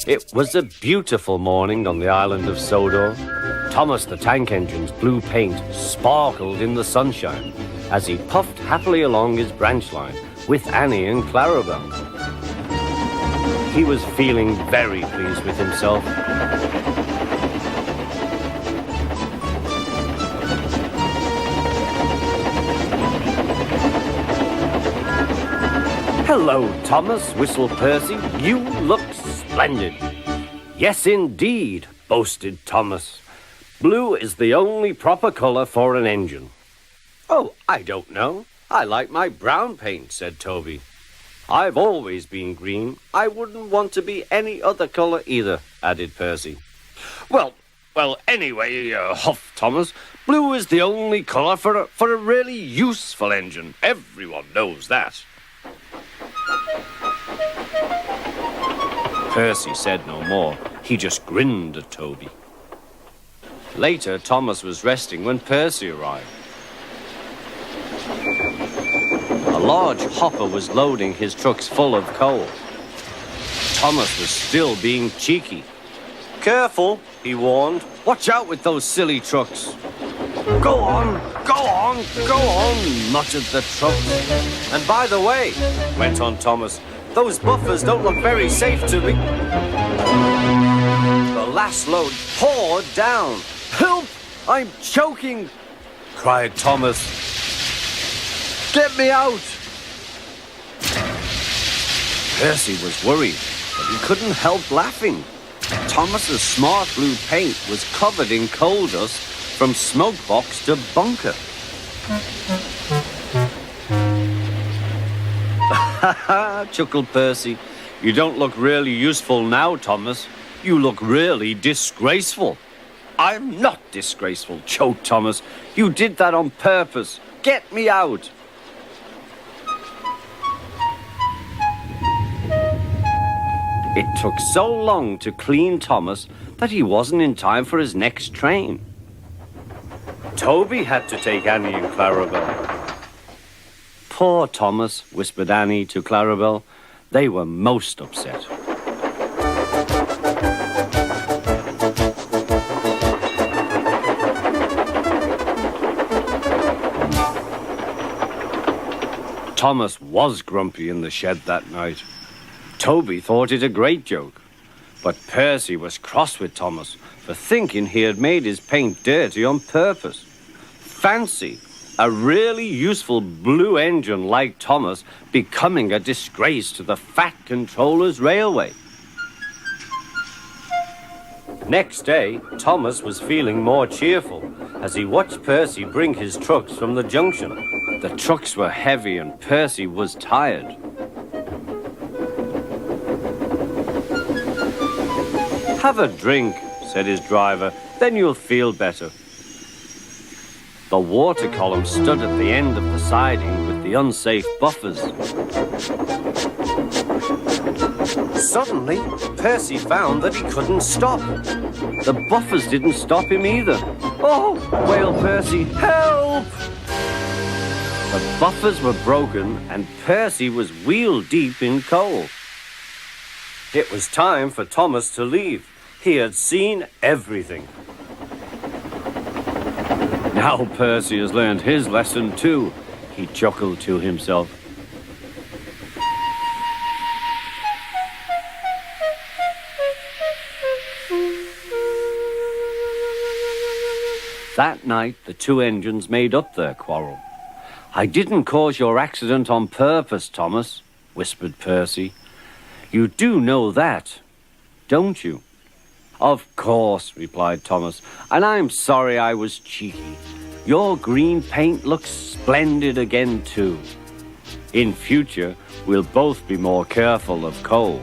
It was a beautiful morning on the island of Sodor. Thomas the Tank Engine's blue paint sparkled in the sunshine as he puffed happily along his branch line with Annie and Clarabel. He was feeling very pleased with himself. "Hello, Thomas," whistled Percy. "You look splendid." "Yes, indeed," boasted Thomas. "Blue is the only proper colour for an engine." "Oh, I don't know. I like my brown paint," said Toby. "I've always been green. I wouldn't want to be any other colour either," added Percy. Well, anyway, huffed Thomas, "blue is the only colour for a really useful engine. Everyone knows that." Percy said no more. He just grinned at Toby. Later, Thomas was resting when Percy arrived. A large hopper was loading his trucks full of coal. Thomas was still being cheeky. "Careful," he warned. "Watch out with those silly trucks." Go on, go on," muttered the trucks. "And by the way," went on Thomas, "those buffers don't look very safe to me." The last load poured down. "Help! I'm choking!" cried Thomas. "Get me out!" Percy was worried, but he couldn't help laughing. Thomas's smart blue paint was covered in coal dust from smoke box to bunker. "Ha ha," chuckled Percy. "You don't look really useful now, Thomas. You look really disgraceful." "I'm not disgraceful," choked Thomas. "You did that on purpose. Get me out." It took so long to clean Thomas that he wasn't in time for his next train. Toby had to take Annie and Clarabel. "Poor Thomas," whispered Annie to Clarabel. They were most upset. Thomas was grumpy in the shed that night. Toby thought it a great joke, but Percy was cross with Thomas for thinking he had made his paint dirty on purpose. Fancy a really useful blue engine like Thomas becoming a disgrace to the Fat Controller's Railway. Next day, Thomas was feeling more cheerful as he watched Percy bring his trucks from the junction. The trucks were heavy and Percy was tired. "Have a drink," said his driver, "then you'll feel better." The water column stood at the end of the siding with the unsafe buffers. Suddenly, Percy found that he couldn't stop. The buffers didn't stop him either. "Oh!" wailed Percy. "Help!" The buffers were broken and Percy was wheel-deep in coal. It was time for Thomas to leave. He had seen everything. "Now Percy has learned his lesson too," he chuckled to himself. That night, the two engines made up their quarrel. "I didn't cause your accident on purpose, Thomas," whispered Percy. "You do know that, don't you?" "Of course," replied Thomas, "and I'm sorry I was cheeky. Your green paint looks splendid again, too. In future, we'll both be more careful of coal."